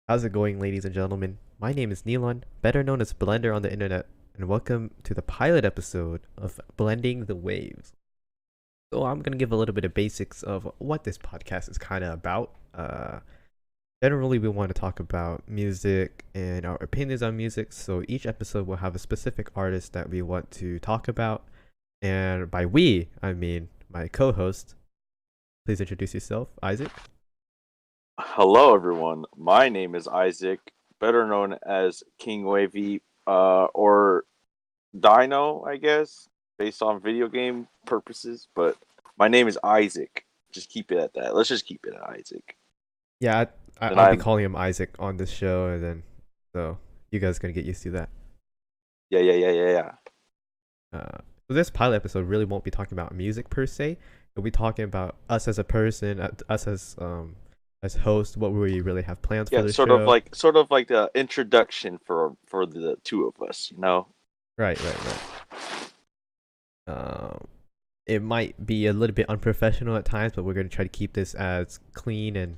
How's it going, ladies and gentlemen? My name is Neelon, better known as Blender on the internet, and welcome to the pilot episode of Blending the Waves. So I'm gonna give a little bit of basics of what this podcast is kind of about. Generally, we want to talk about music and our opinions on music. So each episode will have a specific artist that we want to talk about, and by we, I mean my co-host. Please introduce yourself, Isaac. Hello, everyone. My name is Isaac, better known as King Wavy, or Dino, I guess, based on video game purposes. But my name is Isaac. Just keep it at that. Let's just keep it at Isaac. Yeah, And I'll be I'm, calling him Isaac on this show, and then so you guys gonna get used to that. yeah. So this pilot episode really won't be talking about music per se. It'll be talking about us as a person, us as host, what we really have plans for Yeah, the show. sort of like the introduction for the two of us, you know? Right. Um, it might be a little bit unprofessional at times, but we're gonna try to keep this as clean and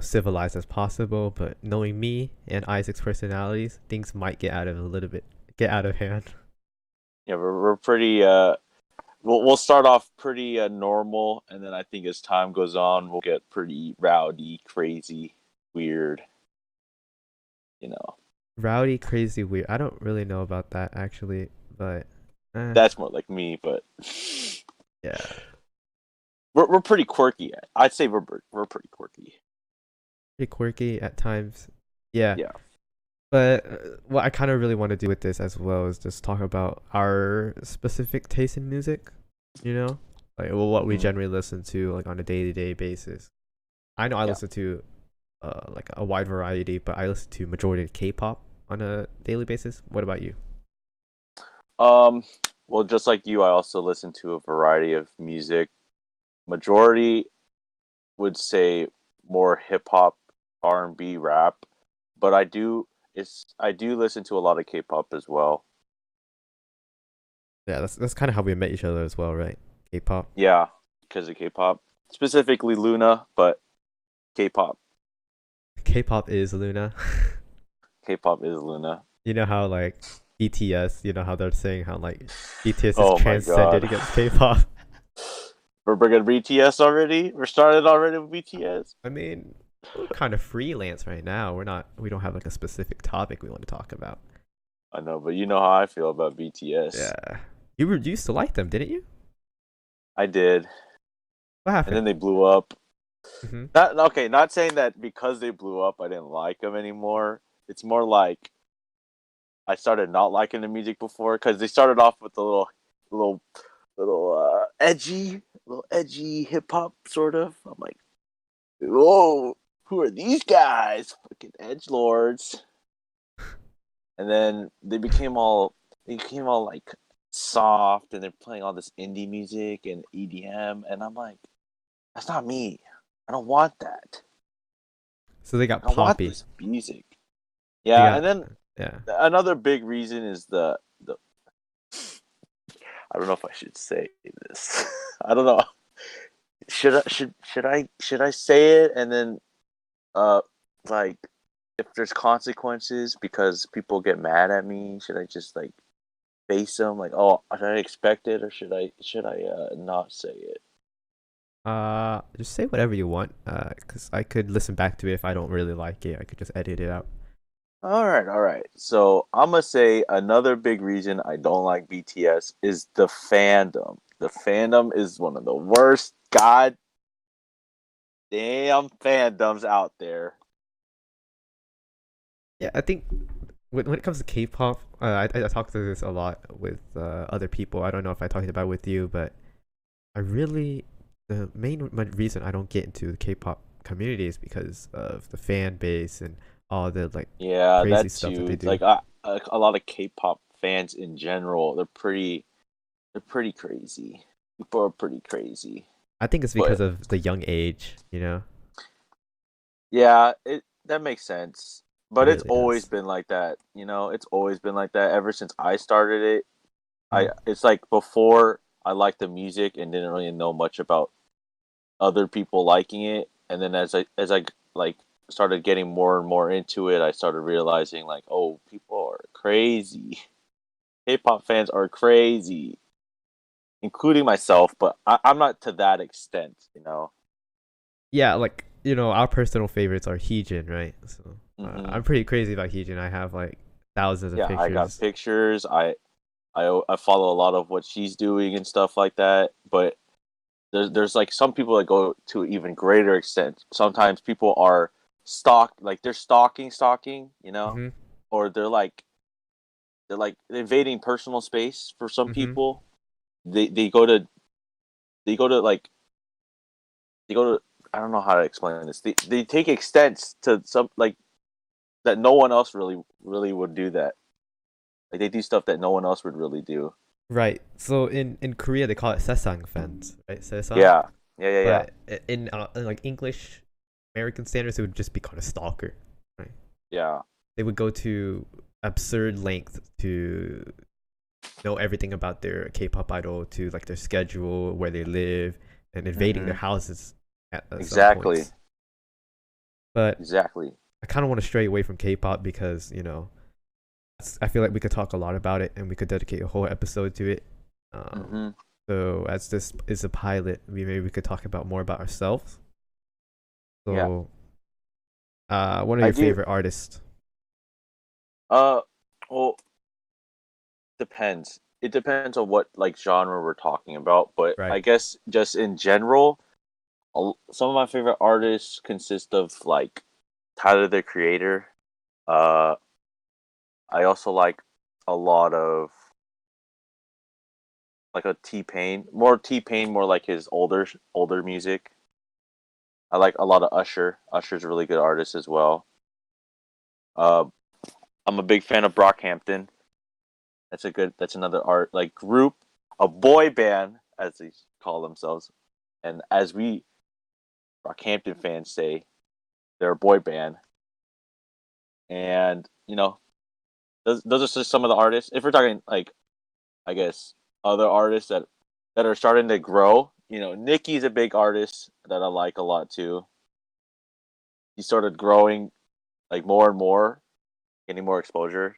civilized as possible. But knowing me and Isaac's personalities, things might get out of hand. Yeah, we're pretty, we'll start off pretty normal, and then I think as time goes on, we'll get pretty rowdy, crazy, weird, you know. Rowdy, crazy, weird. I don't really know about that actually, but That's more like me, but yeah, we're pretty quirky. I'd say we're pretty quirky. pretty quirky at times. Yeah, Yeah. but what I kind of really want to do with this as well is just talk about our specific taste in music. You know, like what we Mhm. generally listen to like on a day-to-day basis. I know I Yeah. listen to like a wide variety, but I listen to majority of K-pop on a daily basis. What about you? Um. Well, just like you, I also listen to a variety of music. Majority would say more hip hop, R&B, rap, but I do listen to a lot of K-pop as well. Yeah, that's kind of how we met each other as well, right? K-pop. Yeah, because of K-pop, specifically Luna, but K-pop, K-pop is Luna. K-pop is Luna. You know how like BTS, you know how they're saying how like BTS is Oh my transcended god. against K-pop. We're bringing BTS already? We're started already with BTS? I mean, we're kind of freelance right now. We don't have like a specific topic we want to talk about. I know, but you know how I feel about BTS. Yeah. You used to like them, didn't you? I did. What And happened? then they blew up. Hmm. Not saying that because they blew up I didn't like them anymore. It's more like I started not liking the music before because they started off with a little little edgy hip hop sort of. I'm like, whoa, who are these guys? Fucking edge lords. And then they became all like soft, and they're playing all this indie music and EDM, and I'm like, that's not me. I don't want that. So they got I don't want poppy. this music. They Yeah, and got then yeah. another big reason is the I don't know if I should say this. I don't know. Should I say it and then uh like if there's consequences because people get mad at me, should I just like face them like, oh, should I expect it, or should I not say it? Just say whatever you want. Cause I could listen back to it if I don't really like it. I could just edit it out. All right. So I'm gonna say another big reason I don't like BTS is the fandom. The fandom is one of the worst god damn fandoms out there. Yeah, I think when it comes to K-pop, I talk to this a lot with other people. I don't know if I talked about it with you, but I really the reason I don't get into the K-pop community is because of the fan base and all the like Yeah, crazy that stuff that they too. do. Like a lot of K-pop fans in general, they're pretty crazy. People are pretty crazy. I think it's because But of the young age, you know? yeah, it that makes sense. It But it's really always does. been like that, you know. It's always been like that ever since I started it. Mm. I It's like before I liked the music and didn't really know much about other people liking it, and then as I like started getting more and more into it, I started realizing like, oh, people are crazy. K-pop fans are crazy, including myself. But I'm not to that extent, you know. Yeah, like our personal favorites are Heejin, right? So Hmm. I'm pretty crazy about Heejin. I have like thousands of Yeah, I got pictures. pictures. I follow a lot of what she's doing and stuff like that. But there's like some people that go to an even greater extent. Sometimes people are like they're stalking, you know, Mm-hmm. or they're like invading personal space for some Mm-hmm. people. They go to they go to like they go to I don't know how to explain this. They take extents to some like that no one else really would do that. Like they do stuff that no one else would really do. Right. So in Korea they call it sesang fans, right? Sesang. Yeah, yeah. But in like English American standards, it would just be called a stalker, right? Yeah. They would go to absurd lengths to know everything about their K-pop idol, to like their schedule, where they live, and invading their Hmm. houses at some Exactly. points. But Exactly. I kind of want to stray away from K-pop because I feel like we could talk a lot about it, and we could dedicate a whole episode to it. Um, Hmm. so as this is a pilot, maybe we could talk about more about ourselves. Yeah. So, one of I your do. favorite artists? Uh, well, depends. It depends on what like genre we're talking about, but I Right. guess just in general, some of my favorite artists consist of like Tyler the Creator. Uh, I also like a lot of like a T Pain, more like his older music. I like a lot of Usher. Usher's a really good artist as well. Uh, I'm a big fan of Brockhampton. That's another art like group, a boy band as they call themselves, and as we Rockhampton fans say, they're a boy band. And those are just some of the artists. If we're talking like I guess other artists that are starting to grow, Nicki's a big artist that I like a lot too. He started growing like more and more, getting more exposure.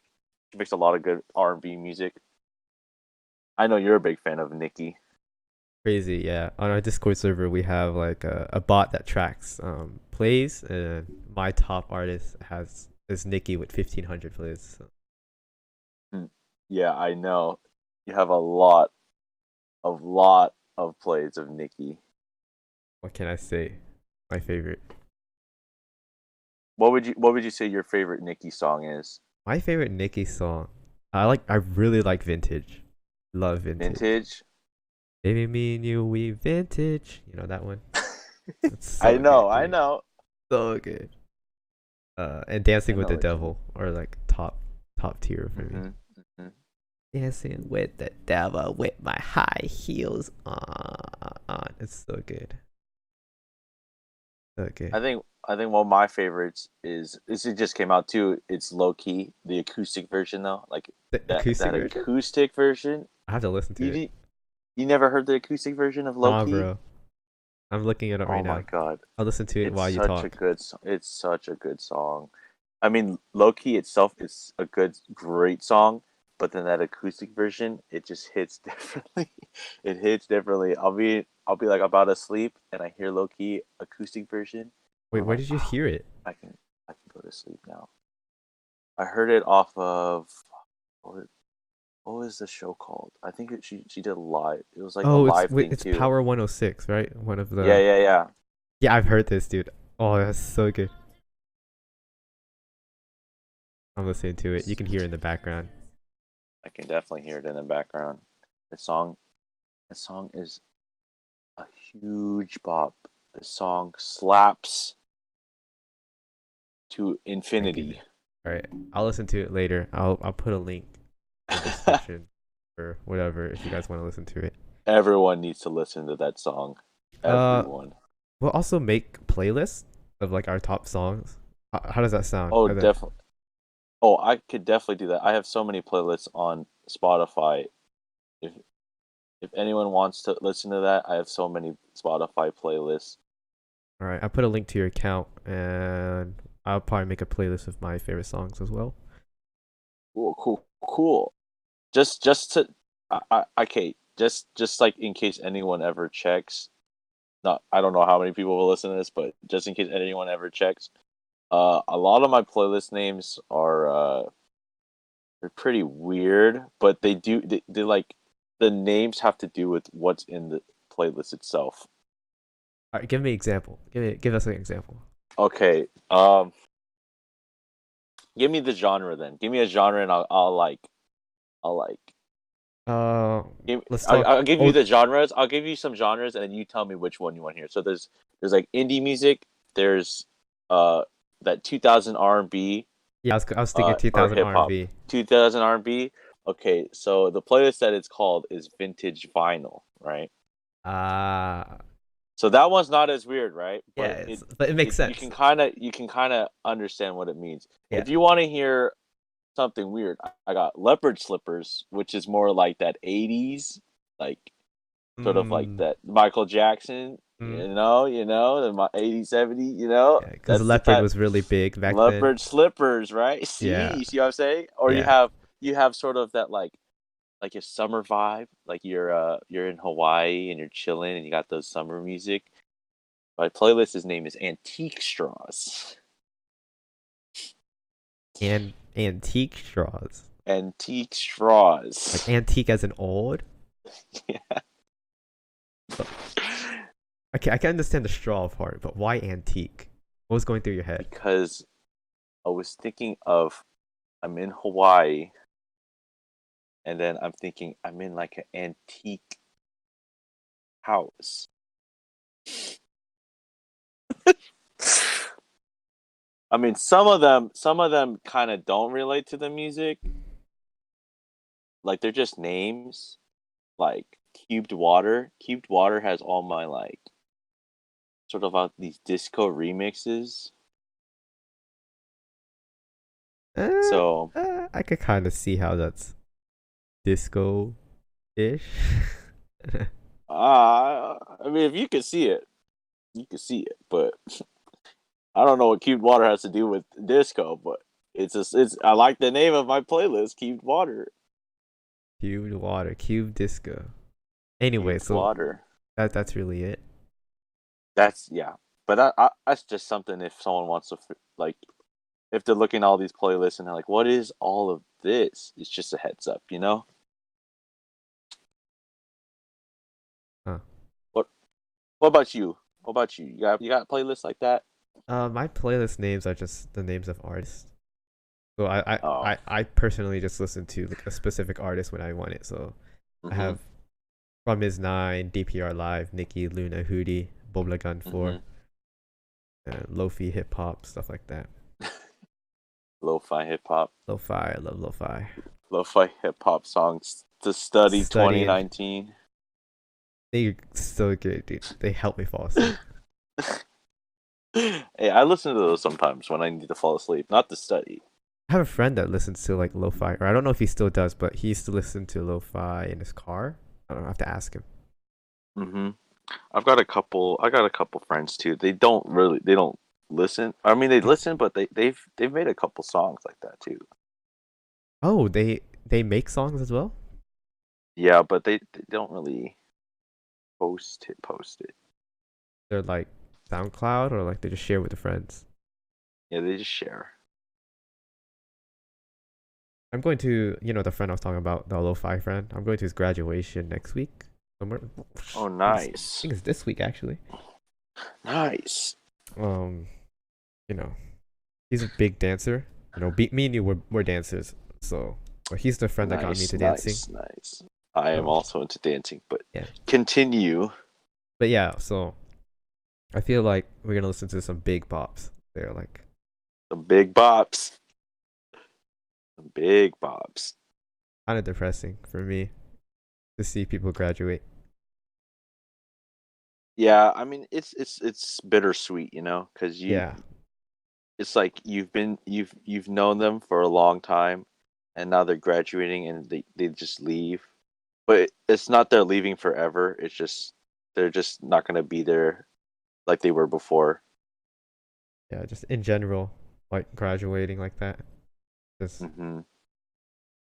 She makes a lot of good R&B music. I know you're a big fan of Nicki. Crazy, yeah. On our Discord server, we have like a bot that tracks plays, and my top artist has is Nicki with 1,500 plays. So Hmm. Yeah, I know. You have a lot of plays of Nicki. what can I say? My favorite. What would you say your favorite Nicki song is? My favorite Nicki song. I really like Vintage. Love Vintage. Vintage? Baby, me and you, we vintage. You know that one? It's I so know, good, I dude. know. So good. And Dancing I with know the what you Devil are like top tier for mean. me. Hmm. Dancing with the devil with my high heels on. It's so good. So good. I think one of my favorites is this. It just came out too. It's low key, the acoustic version though. Like The acoustic that version? acoustic version. I have to listen to You it. di- you never heard the acoustic version of low Nah, key? bro. I'm looking it up right Oh my now. god, I'll listen to it it's while you such a talk. good. It's such a good song. I mean, low key itself is a great song, but then that acoustic version, it just hits differently. It hits differently. I'll be like about to sleep, and I hear low key acoustic version. Wait, I'm where like, did you oh, hear it? I can go to sleep now. I heard it off of what was the show called? I think she did a live. It was like a Oh, live thing it's too. Power 106, right? One of Yeah, the yeah, yeah. Yeah, I've heard this, dude. Oh, that's so good. I'm listening to it. You can hear it in the background. I can definitely hear it in the background. The song, the song is a huge bop. The song slaps to My goodness. infinity. All right, I'll listen to it later. I'll put a link in the description or whatever if you guys want to listen to it. Everyone needs to listen to that song. Uh, Everyone. we'll also make playlists of like our top songs. How does that sound? Oh, definitely. Oh, I could definitely do that. I have so many playlists on Spotify. If if anyone wants to listen to that, I have so many Spotify playlists. All right, I put a link to your account, and I'll probably make a playlist of my favorite songs as well. Cool, cool, cool. Just to, okay, just like in case anyone ever checks. Not, I don't know how many people will listen to this, but just in case anyone ever checks, a lot of my playlist names are they're pretty weird, but they like the names have to do with what's in the playlist itself. All right, give me an example. Give us an example. Okay, give me the genre then. Give me a genre, and I'll like Uh, give, let's I'll, talk I'll give you old. the genres. I'll give you some genres, and then you tell me which one you want to hear. So there's like indie music. There's uh that 2000 R&B I was thinking or 2000 hip hop. R&B. 2000 R&B. Okay, so the playlist that it's called is vintage vinyl, right? Ah, So that one's not as weird, right? yeah, But but it makes it sense. you can kind of understand what it means. Yeah. If you want to hear something weird, I got leopard slippers, which is more like that 80s, like sort of like Mm, that Michael Jackson, mm, the 80s, 70s, you know, yeah, because that's the Leopard type was really big back then. leopard slippers, right? See, Yeah, you see what I'm saying? Or yeah. you have sort of that like a summer vibe, like you're in Hawaii and you're chilling and you got those summer music. My playlist's name is Antique Straws. And antique straws. Antique Like Straws. antique as in old. Yeah. But okay, I can understand the straw part, but why antique? What was going through your head? Because I was thinking of I'm in Hawaii and then I'm thinking I'm in like an antique house. I mean, some of them kind of don't relate to the music. Like they're just names. Like Cubed Water. Cubed Water has all my like sort of these disco remixes. Uh, So, I could kind of see how that's disco ish. I mean, if you can see it, you can see it. But I don't know what Cubed Water has to do with disco. But it's I like the name of my playlist, Cubed Water. Cubed water, cube disco. Anyway, Cubed so Water. that's really it. That's yeah. But that's just something if someone wants to like if they're looking at all these playlists and they're like, what is all of this? It's just a heads up, you know. Huh. What What about you? What about you? You got playlists like that? My playlist names are just the names of artists. So Oh, I personally just listen to like a specific artist when I want it. So I mm-hmm, have From Is Nine, DPR Live, Nicki, Luna, Hootie, Bobla Gun 4, mm-hmm. and Lofi hip hop, stuff like that. Lo-fi hip hop, Lo-fi, I love lo-fi. lo-fi hip hop songs to study Studying, 2019. they so good, dude. They help me fall asleep. Hey, I listen to those sometimes when I need to fall asleep, not to study. I have a friend that listens to like lo-fi, or I don't know if he still does, but he used to listen to lo-fi in his car. I don't know, I have to ask him. Mm-hmm. I've got a couple. I got a couple friends too. They don't listen. I mean, they listen, but they've made a couple songs like that too. Oh, they make songs as well? Yeah, but they don't really post it. They're like SoundCloud or like they just share with the friends. Yeah, they just share. I'm going to, the friend I was talking about, the lo-fi friend. I'm going to his graduation next week. Somewhere. Oh, I nice, think it's this week actually. nice, Um, you know, he's a big dancer. Me and you we're dancers. So, or he's the friend that got me nice, to dancing. nice, nice. I am So also into dancing, but yeah, continue. but yeah. So I feel like we're gonna listen to some big pops. They're like Some big bops, some big bops. kind of depressing for me to see people graduate. Yeah, I mean it's bittersweet, because Yeah, it's like you've known them for a long time, and now they're graduating and they just leave. But it's not they're leaving forever. It's just they're just not gonna be there like they were before. yeah. Just in general. like graduating like that. Just Hmm.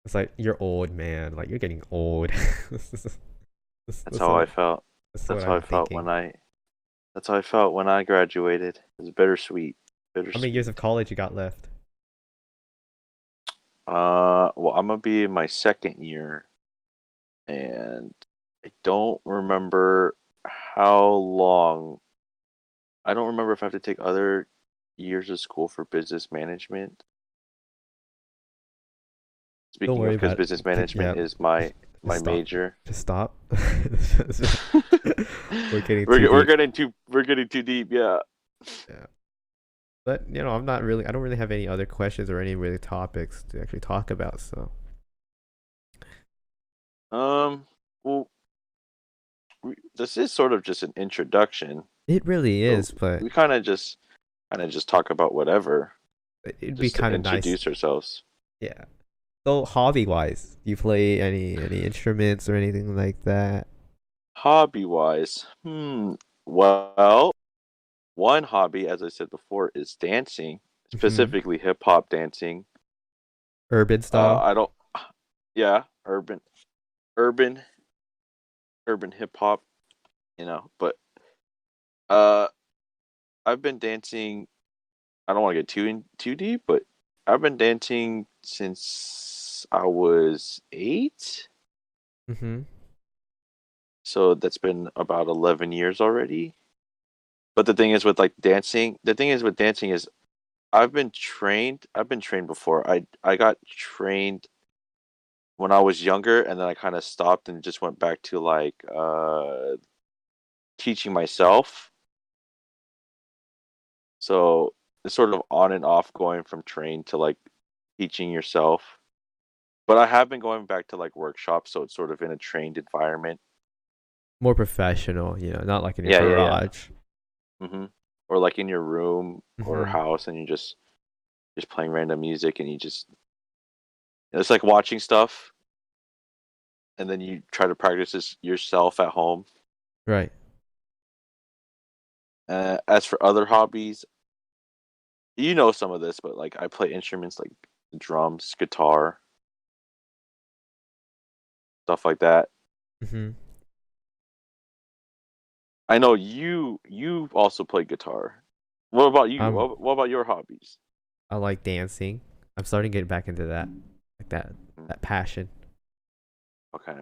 it's like you're old, man. Like you're getting old. That's, That's that's how I what felt. that's what That's how I I'm felt thinking. when I. That's how I felt when I graduated. It was bittersweet. How many years of Bittersweet. college you got left? Well, I'm gonna be in my second year, and I don't remember how long. I don't remember if I have to take other years of school for business management. Don't Speaking worry of, because about business it. Yeah, management is my just stop. major. Just stop. We're getting too We're deep. getting too deep. Yeah. Yeah. But I'm not really. I don't really have any other questions or any really topics to actually talk about. So Well, this is sort of just an introduction, it really so is, but we kind of just talk about whatever, it'd be just to kind of nice. introduce ourselves. Yeah. So hobby wise, do you play any instruments or anything like that? Hobby wise, well, one hobby, as I said before, is dancing, Hmm. specifically hip hop dancing. Urban style. I don't, yeah, urban, urban hip hop, but uh, I've been dancing. I don't want to get too deep, but I've been dancing since I was 8. Hmm. So that's been about 11 years already. But the thing is with like dancing, the thing is with dancing is I've been trained before. I got trained when I was younger, and then I kind of stopped and just went back to like teaching myself. So it's sort of on and off going from trained to like teaching yourself. But I have been going back to like workshops, so it's sort of in a trained environment. More professional, not like in your Yeah, yeah, yeah. garage. Or like in your room or Hmm. house, and you just playing random music, and it's like watching stuff, and then you try to practice this yourself at home. Right. As for other hobbies, you know some of this, but like I play instruments like drums, guitar, stuff like that. Hmm. I know you also play guitar. What about you? Um, What about your hobbies? I like dancing. I'm starting to get back into that, like Mm. that passion. Okay.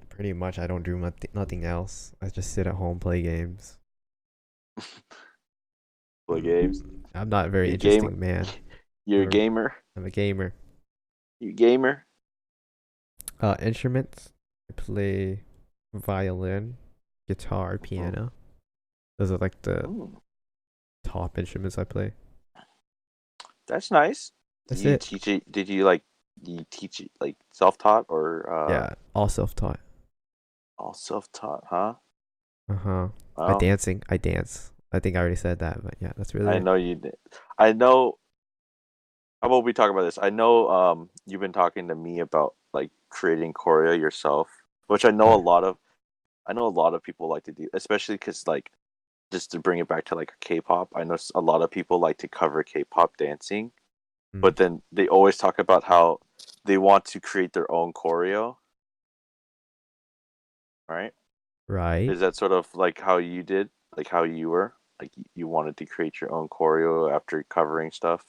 Pretty much I don't do nothing else. I just sit at home, play games. Play games. I'm not a very You gamer. interesting man. You're a I'm a, gamer. I'm a gamer. You gamer. Instruments. I play violin, guitar, Mm. piano. Those are like the Mm. top instruments I play. That's nice. That's it. Did you like you teach it like self-taught or Yeah, all self-taught. all self-taught, huh? Uh-huh. Well, I dance. I think I already said that, but yeah, that's really I it. know you did. I know. How about we talk about this? I know you've been talking to me about like creating choreo yourself, which Right. I know a lot of people like to do, especially because like just to bring it back to like K-pop. I know a lot of people like to cover K-pop dancing, Mm. but then they always talk about how they want to create their own choreo, right? Right. Is that sort of like how you did, like how you were, like you wanted to create your own choreo after covering stuff?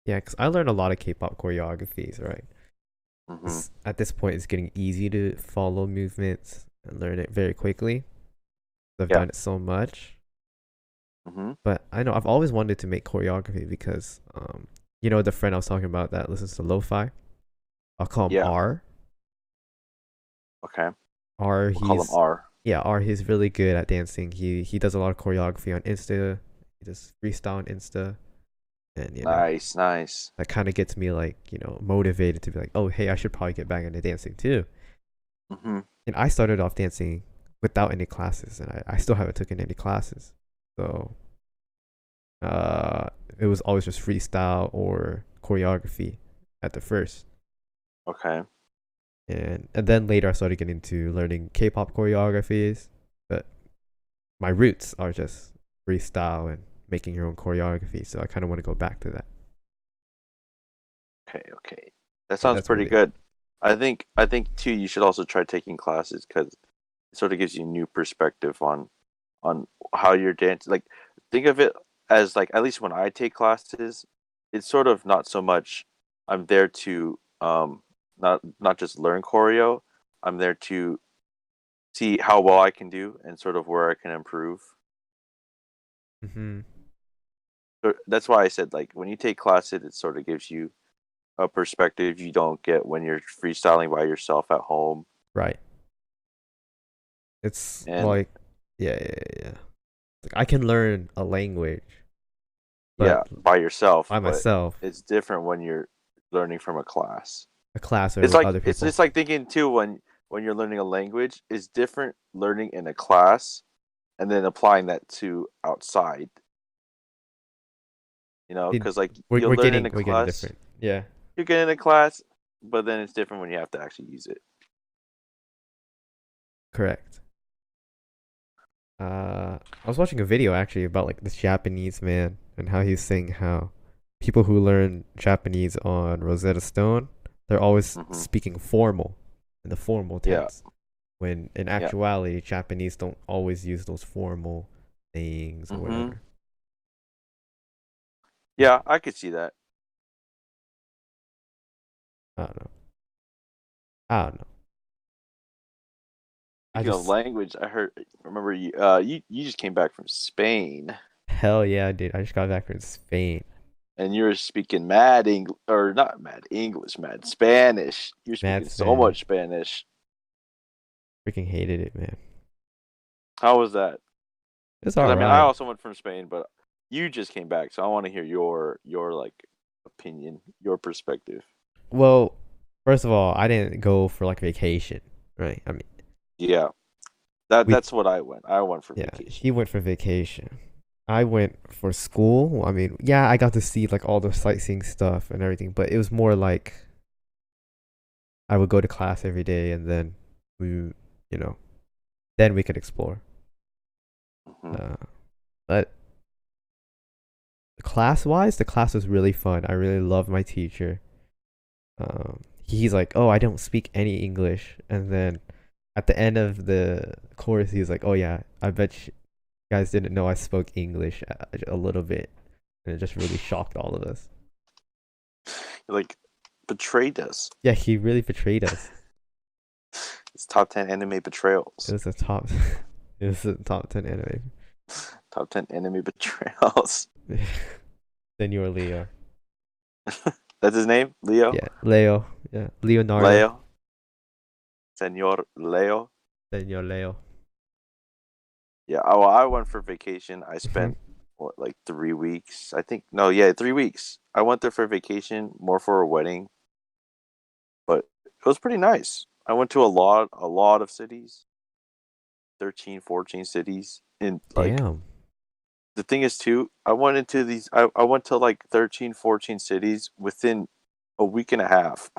Yeah, because I learned a lot of K-pop choreographies, right? Mm-hmm. At this point, it's getting easy to follow movements and learn it very quickly. I've Yeah. done it so much. Mm-hmm. But I know I've always wanted to make choreography because, the friend I was talking about that listens to lo-fi. I'll call him Yeah. R. Okay. R, We'll call them R. yeah, R. He's really good at dancing. He does a lot of choreography on Insta. He does freestyle on Insta, and Nice, nice. that kind of gets me like motivated to be like, oh hey, I should probably get back into dancing too. Mm-hmm. And I started off dancing without any classes, and I still haven't taken any classes. So uh, it was always just freestyle or choreography at the first. Okay. And then later I started getting into learning K-pop choreographies, but my roots are just freestyle and making your own choreography. So I kind of want to go back to that. Okay, okay. That But sounds that's pretty really it. good. I think too you should also try taking classes because it sort of gives you new perspective on how you're dancing. Like think of it as like at least when I take classes, it's sort of not so much I'm there to not just learn choreo. I'm there to see how well I can do and sort of where I can improve. Mm-hmm. So that's why I said like when you take classes, it sort of gives you a perspective you don't get when you're freestyling by yourself at home. Right. It's And like, yeah, yeah, yeah. Like I can learn a language, but yeah, by yourself, by but myself, it's different when you're learning from a class. a class or It's with like other it's people. just like thinking too when you're learning a language is different learning in a class and then applying that to outside. You know, In- because like We're you'll learn in a we're getting class, different. Yeah, you get in a class, but then it's different when you have to actually use it. correct. I was watching a video actually about like this Japanese man and how he's saying how people who learn Japanese on Rosetta Stone, they're always Hmm. speaking formal in the formal Yeah, tense. When in yeah. actuality, Japanese don't always use those formal things or Hmm. whatever. Yeah, I could see that. I don't know. I don't know. I Speaking of just language, remember you just came back from Spain hell yeah, dude. I just got back from Spain. and you're speaking mad English or not mad English, mad Spanish. You're Mad speaking so Spanish. much Spanish. Freaking hated it, man. How was that? It's Because all I mean, I right. also went from Spain, but you just came back, so I want to hear your like opinion, your perspective. Well, first of all, I didn't go for like vacation, right? I mean, Yeah, that we that's what I went. I went for yeah, vacation. he went for vacation. I went for school. I mean, yeah, I got to see like all the sightseeing stuff and everything, but it was more like I would go to class every day and then we, you know, then we could explore. Hmm. Uh, but class wise, the class was really fun. I really loved my teacher. He's like, "Oh, I don't speak any English," and then at the end of the course, he's like, "Oh yeah, I bet you guys didn't know I spoke English a little bit," and it just really shocked all of us. Like betrayed us. Yeah, he really betrayed us. It's top 10 anime It betrayals. was a top, it was a top 10 anime. Top 10 anime betrayals. Senor Leo. That's his name, Leo. Yeah, Leo. Yeah, Leonardo. Leo, Senor Leo. Senor Leo. Yeah, well, I went for vacation. I Hmm. spent what, like 3 weeks? I think no, yeah, 3 weeks. I went there for vacation, more for a wedding, but it was pretty nice. I went to a lot of cities, 13, 14 cities. In like Damn. the thing is too, I went to like 13, 14 cities within a week and a half.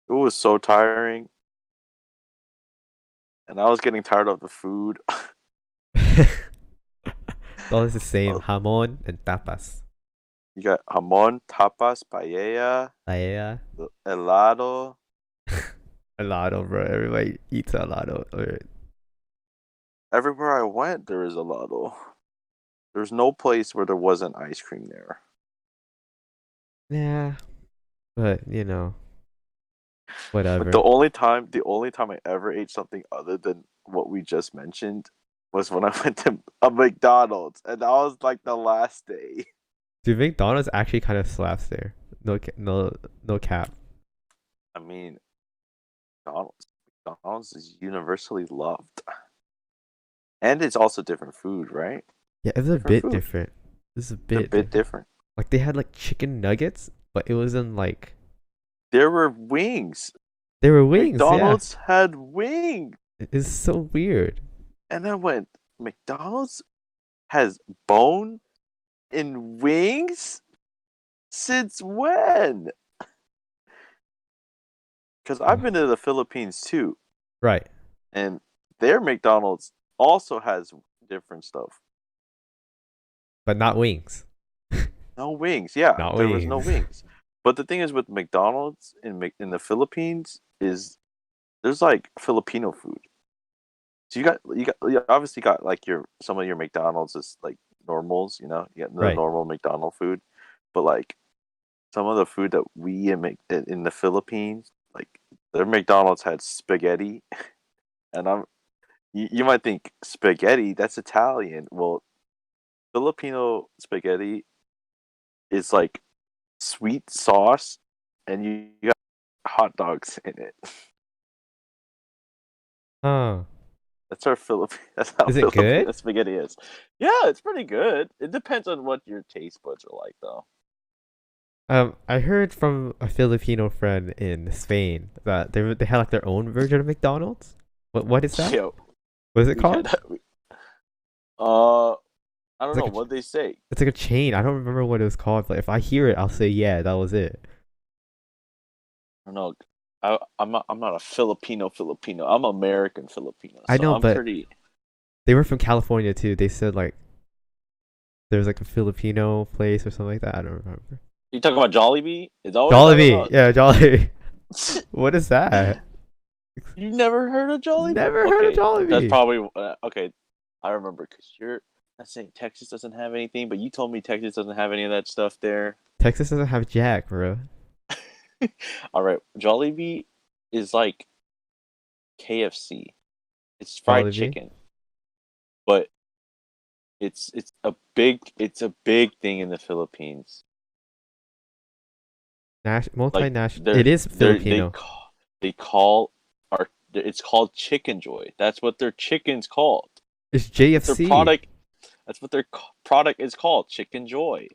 It was so tiring, and I was getting tired of the food. It's always the same. Jamon and tapas. You got jamon, tapas, paella, Paella. helado. Helado, bro. Everybody eats helado. Or Everywhere I went, there was helado. There's no place where there wasn't ice cream there. yeah, but But whatever. the only time I ever ate something other than what we just mentioned was when I went to a McDonald's, and that was like the last day. Dude, McDonald's actually kind of slaps there. No cap. I mean, McDonald's, McDonald's is universally loved, and it's also different food, right? Yeah, it's a Different bit food. different. This is a It's a bit bit different. different. Like they had like chicken nuggets, but it wasn't like There were wings. they were wings. Yeah, McDonald's had wings, it's so weird. and I went, McDonald's has bone in wings? Since when? Because I've Ugh. been to the Philippines too, Right. and their McDonald's also has different stuff. but not wings. No wings. Yeah, Not there was no wings. wings. But the thing is with McDonald's in the Philippines is there's like Filipino food. So you obviously got like your some of your McDonald's is like normals, you know, you got the Right. normal McDonald food, but like some of the food that we in the Philippines, like their McDonald's had spaghetti, and you might think spaghetti that's Italian. Well, Filipino spaghetti is like sweet sauce, and you got hot dogs in it. Huh. That's our Philip. That's how Is it Filipino good? spaghetti is. Yeah, it's pretty good. It depends on what your taste buds are like, though. I heard from a Filipino friend in Spain that they had like their own version of McDonald's. What is that? Yo, What is it we had. called? I don't It's know like what they say. it's like a chain. I don't remember what it was called, but if I hear it, I'll say yeah, that was it. I don't know. I'm not a Filipino. I'm American Filipino, I so know, I'm but pretty. they were from california too. They said like there's like a Filipino place or something like that. I don't remember. You talking about Jollibee? Is that what you're talking Jollibee, about? yeah, Jollibee. What is that? You never heard of Jollibee? Never heard of Okay, that's Jollibee. probably okay. I remember because you're not saying Texas doesn't have anything, but you told me Texas doesn't have any of that stuff there. Texas doesn't have Jack, bro. All right, Jollibee is like KFC. It's fried Jollibee, chicken, but it's a big thing in the Philippines. Like Multinational. It they're is they they Filipino. call they call our it's called Chicken Joy. That's what their chicken's called. It's That's their JFC. product. That's what their product is called. Chicken Joy.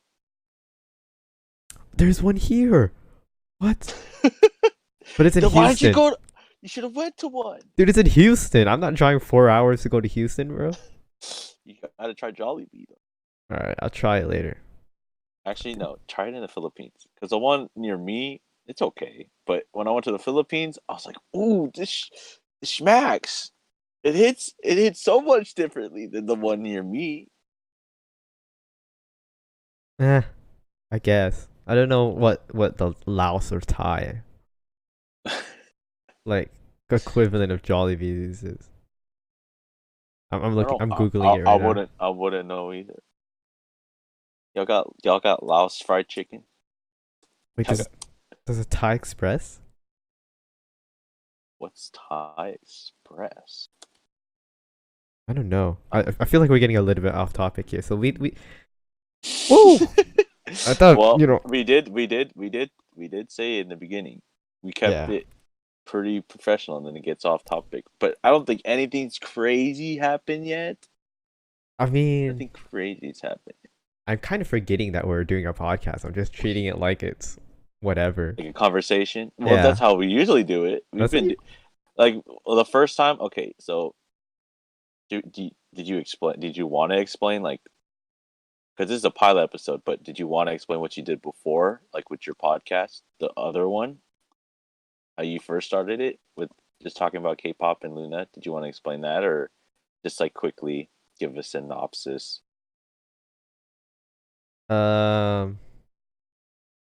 There's one here. What? But it's in Then why did you Houston. go? You should have went to one. Dude, it's in Houston. I'm not driving 4 hours to go to Houston, bro. You gotta try Jollibee though. All right, I'll try it later. Actually, no, try it in the Philippines because the one near me, it's okay. But when I went to the Philippines, I was like, "Ooh, this smacks." It hits so much differently than the one near me. Eh, I guess. I don't know what the Laos or Thai like equivalent of Jollibee's is. I'm I looking. don't. I'm I, googling I, it I right now. wouldn't. I wouldn't know either. Y'all got Laos fried chicken. Wait, Y'all got, does a Thai Express? what's Thai Express? I don't know. I feel like we're getting a little bit off topic here. So we woo. I thought Well, you know. we did say in the beginning. We kept Yeah. it pretty professional, and then it gets off topic. But I don't think anything's crazy happened yet. I mean, Nothing crazy's happened. I'm kind of forgetting that we're doing a podcast. I'm just treating it like it's whatever. Like a conversation. Well, Yeah. that's how we usually do it. We've That's been it. like well, the first time. Okay, so did you explain? Did you want to explain like because this is a pilot episode, but did you want to explain what you did before, like with your podcast, the other one, how you first started it with just talking about K-pop and Luna? Did you want to explain that, or just like quickly give a synopsis? Um.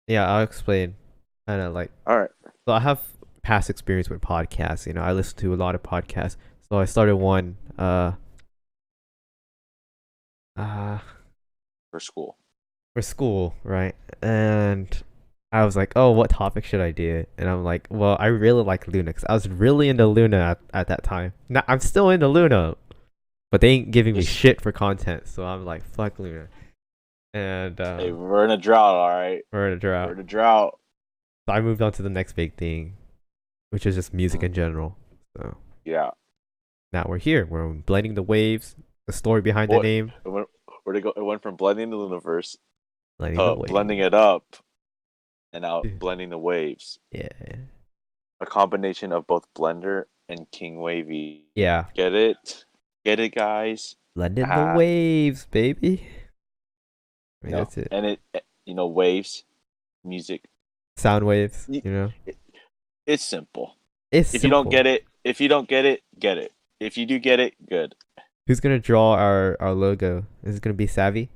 Yeah, I'll explain. Kind of like All right, so. I have past experience with podcasts. You know, I listen to a lot of podcasts. So I started one. Uh. for school. For school, right? And I was like, oh, what topic should I do? And I'm like, well, I really like Luna because I was really into Luna at that time. Now I'm still into Luna, but they ain't giving me Just shit for content. So I'm like, fuck Luna. And hey, we're in a drought. All right, we're in a we're drought. in a drought. So I moved on to the next big thing, which is just music in general. So Yeah. now we're here. We're blending the waves, the story behind the What? name, It went, where'd it go? It went from blending the universe blending the to waves. blending it up, and now blending the waves. Yeah. A combination of both Blender and King Wavy. Yeah. Get it? Get it, guys? Blending the Ah, waves, baby. I mean, that's it. and waves, music. Sound waves, Y- you know? It's simple. It's If you don't simple. get it, get it. If you do get it, good. Who's gonna draw our logo? Is it gonna be Savvy?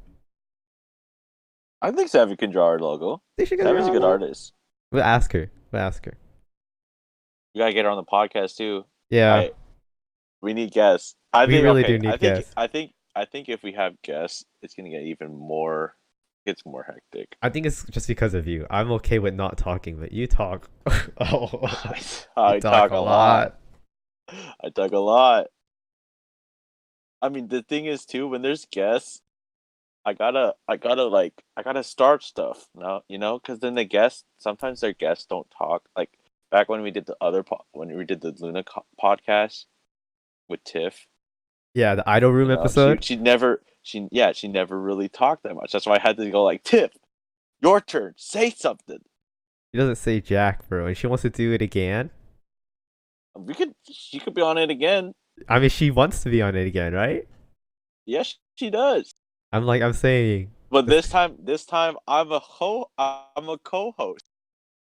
I think Savvy can draw our logo. They should gonna Savvy's draw a our good logo. artist. We'll ask her. We'll ask her. You gotta get her on the podcast too. Yeah, I We need guests. I we think really okay. do need guests. I think if we have guests, it's gonna get even more. It's more hectic. I think it's just because of you. I'm okay with not talking, but you talk. Oh, you I talk talk a a lot. lot. I talk a lot. I mean, the thing is too, when there's guests, I gotta start stuff now, because then the guests sometimes their guests don't talk. Like back when we did when we did the podcast with Tiff, Yeah, the Idol Room episode. she never really talked that much. That's why I had to go like, Tiff, your turn, say something. She doesn't say Jack, bro, and she wants to do it again. She could be on it again. I mean, she wants to be on it again, right? Yes, she does. I'm saying. But this time I'm a co-host.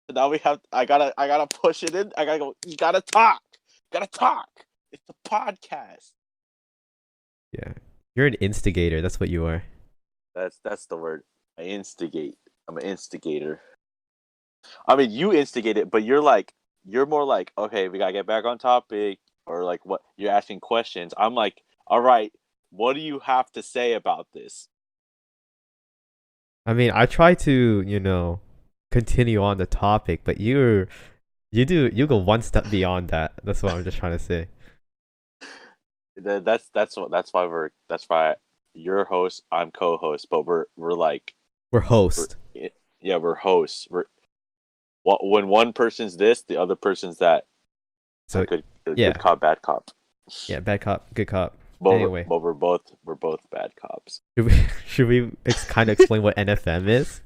So now I gotta push it in. I gotta go. You gotta talk. Gotta talk. It's a podcast. Yeah, you're an instigator. That's what you are. That's the word. I instigate. I'm an instigator. I mean, you instigate it, but you're more like, okay, we gotta get back on topic, or like what you're asking questions. I'm like, all right, what do you have to say about this? I mean, I try to, continue on the topic, but you go one step beyond that. That's what I'm just trying to say. That's why you're host, I'm co-host, but we're like We're host. yeah, we're hosts. When one person's this, the other person's that. So yeah, Good cop, bad cop. yeah, bad cop, good cop. But Anyway, we're both bad cops. should we kind of explain what NFM is?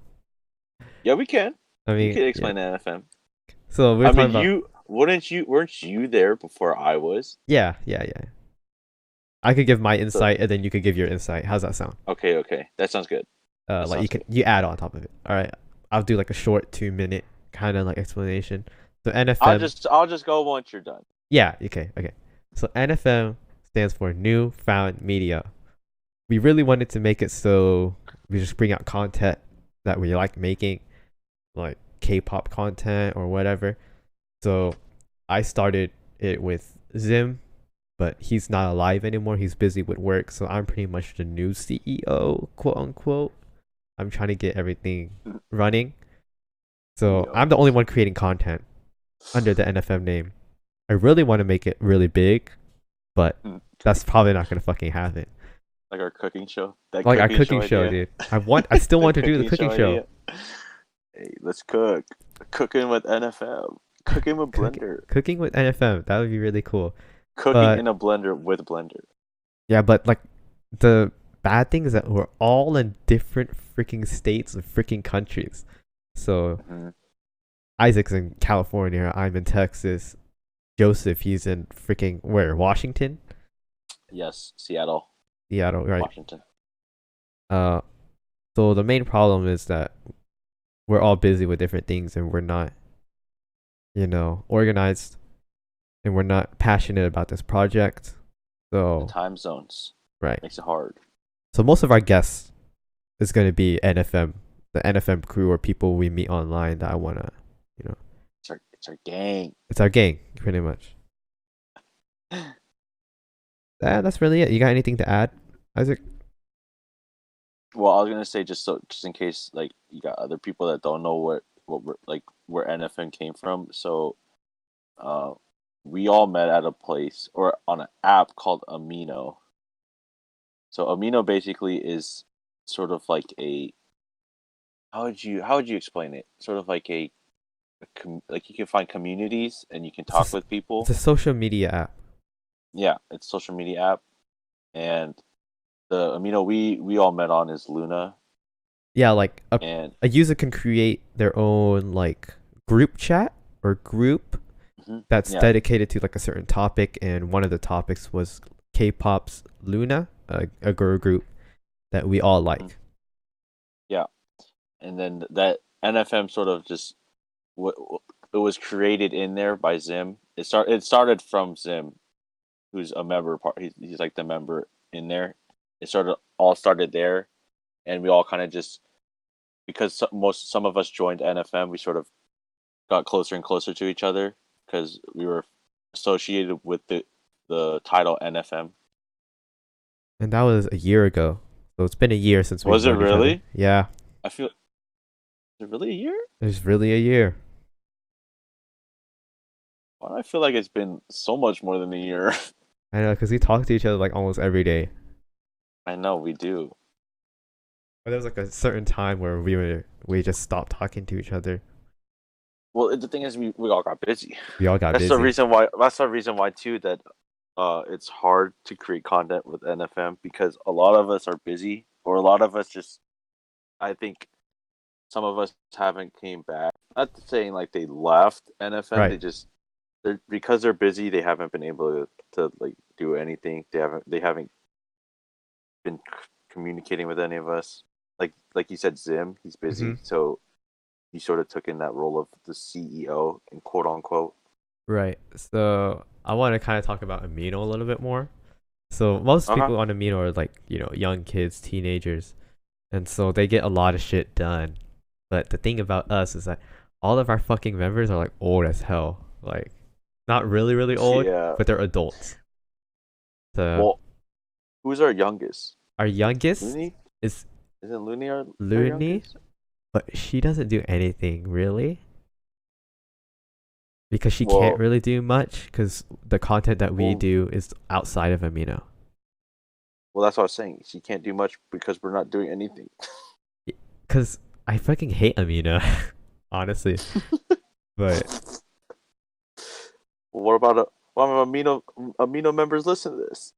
Yeah, we can. I You mean, can explain yeah. NFM. So we're I talking mean, about weren't you there before I was? yeah, yeah, yeah. I could give my So insight and then you could give your insight. How's that sound? okay, that sounds good. That Like sounds good. you add on top of it. All right, I'll do like a short 2 minute kind of like explanation. So I'll NFM, just go once you're done. yeah, okay, okay. So NFM stands for New Found Media. We really wanted to make it so we just bring out content that we like making, like K-pop content or whatever. So I started it with Zim, but he's not alive anymore. He's busy with work, so I'm pretty much the new CEO, quote unquote. I'm trying to get everything running. So CEO. I'm the only one creating content under the NFM name. I really want to make it really big, but that's probably not gonna fucking happen. Like our cooking show. That Like our cooking show, idea. dude. I still want to do the cooking show. Idea. Hey, let's cook. Cooking with NFM. Cooking with Cook, Blender. cooking with NFM, that would be really cool. Cooking But in a blender with Blender. yeah, but like the bad thing is that we're all in different freaking states and freaking countries. So Mm-hmm. Isaac's in California, I'm in Texas. Joseph, he's in freaking where? Washington? Yes, Seattle, Seattle, right? Washington. Uh, so the main problem is that we're all busy with different things and we're not, organized and we're not passionate about this project. The So time zones right. makes it hard. So most of our guests is going to be NFM, the NFM crew or people we meet online that I want to, It's our gang. it's our gang, pretty much. That's really it. You got anything to add, Isaac? Well, I was gonna say just in case like you got other people that don't know what we're, like where NFM came from. So, uh, we all met at a place or on an app called Amino. So Amino basically is sort of like a how would you explain it? Sort of like like you can find communities and you can talk with It's people. a social media app. Yeah, it's a social media app, and the Amino we all met on is Luna, Yeah, like and a user can create their own like group chat or group that's yeah, dedicated to like a certain topic, and one of the topics was K-pop's Luna, a girl group that we all like. yeah, and then that NFM sort of just it was created in there by Zim. It started from Zim, who's a member part. He's like the member in there. It sort of all started there, and we all kind of just because some of us joined NFM, we sort of got closer and closer to each other because we were associated with the title NFM. And that was a year ago. So it's been a year since we've Was it known each other. really? Yeah, I feel. Is it really a year? it was really a year. Why do I feel like it's been so much more than a year? I know, because we talk to each other like almost every day. I know we do. But there was like a certain time where we just stopped talking to each other. Well, the thing is, we all got busy. We all got That's the busy. reason why. That's the reason why too that it's hard to create content with NFM because a lot of us are busy, or a lot of us just. I think some of us haven't came back. Not saying like they left NFM. Right. They just they're because they're busy. They haven't been able to like do anything. They haven't been communicating with any of us. Like you said, Zim, he's busy, Hmm. so he sort of took in that role of the CEO and quote unquote. Right. So I want to kind of talk about Amino a little bit more. So most Okay. people on Amino are like, young kids, teenagers. And so they get a lot of shit done. But the thing about us is that all of our fucking members are like old as hell. Like, not really, really old, Yeah. but they're adults. So Well, who's our youngest? our youngest Looney? is Isn't Looney our Looney, youngest? but she doesn't do anything really. Because she can't Well, really do much because the content that we well, do is outside of Amino. well. That's what I was saying. She can't do much because we're not doing anything. Because I fucking hate Amino, honestly. But What about amino members listen to this?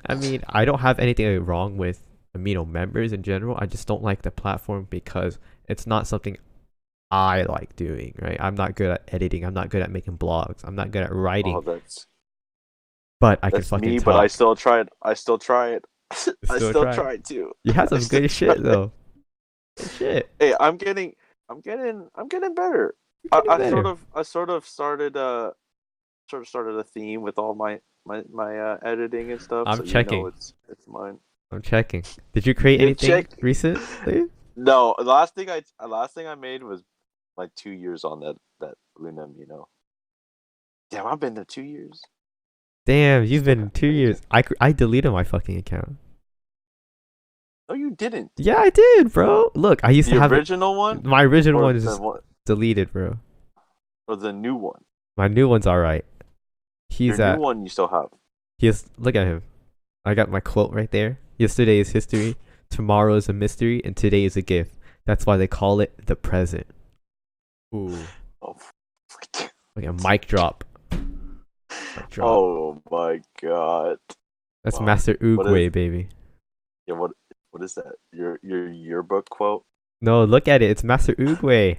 I mean, I don't have anything wrong with Amino members in general. I just don't like the platform because it's not something I like doing, right? I'm not good at editing. I'm not good at making blogs. I'm not good at Oh, writing, that's but I can that's fucking me. But I talk. still tried. I still try it. I Still still try. try too. You have I some still good try. shit though. Good shit. Hey, I'm getting better. You're I, getting I sort better. of I sort of started a theme with all my editing and stuff. I'm So you know checking. it's mine. I'm checking. Did you create You anything check. recently? No, the last thing I made was like 2 years on that Lunam. Damn, I've been there 2 years. Damn, It's you've still been kind of 2 years. crazy. I deleted my fucking account. No, you didn't. Yeah, I did, bro. Look, I used to The have it. original one My original or one is the just one deleted, bro. or the new one. My new one's alright. Your He's new at. one you still have. He's. Look at him. I got my quote right there. Yesterday is history. Tomorrow is a mystery, and today is a gift. That's why they call it the present. Ooh, Oh, like a mic drop. Mic drop. oh my god. That's Wow. Master What is Oogway, baby. yeah, what is that? Your yearbook quote? No, look at it. It's Master Oogway.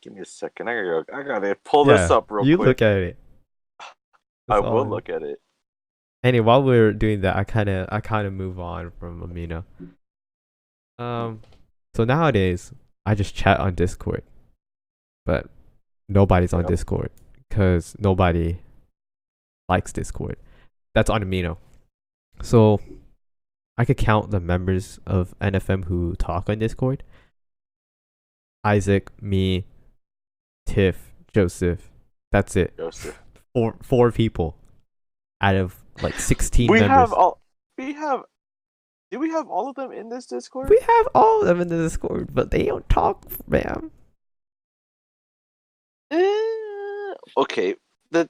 Give me a second. I gotta pull this Yeah, up real you quick. look at it. I That's will all. look at it. Anyway, while we're doing that, I kind of move on from Amino. Um, so nowadays I just chat on Discord, but nobody's on Yep. Discord because nobody likes Discord. That's on Amino. So I could count the members of NFM who talk on Discord. Isaac, me, Tiff, Joseph. That's it. Joseph. Four people out of like 16 We have members. all we have do we have all of them in this Discord? We have all of them in the Discord, but they don't talk, man. Okay. The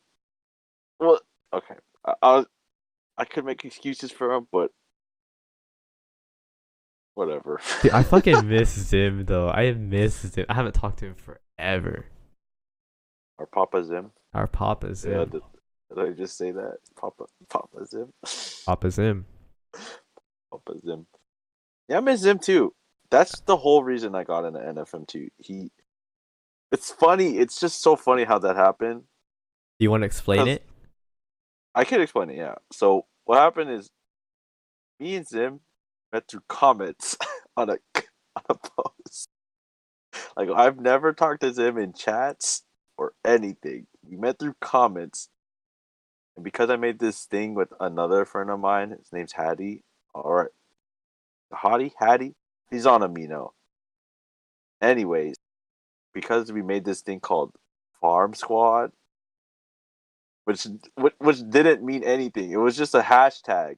well okay. I could make excuses for them, but whatever. Dude, I fucking miss Zim though. I miss Zim. I haven't talked to him forever. Or Papa Zim. Our Papa Yeah, Zim. did I just say that? Papa Zim. Papa Zim. Papa Zim. Yeah, I miss Zim too. That's the whole reason I got into NFM too. It's funny. It's just so funny how that happened. Do you want to explain Cause it? I can explain it. Yeah. So what happened is me and Zim met through comments on a post. Like I've never talked to Zim in chats or anything. We met through comments, And because I made this thing with another friend of mine, his name's Hattie. Or Hattie. He's on Amino. Anyways, because we made this thing called Farm Squad, which which didn't mean anything. It was just a hashtag.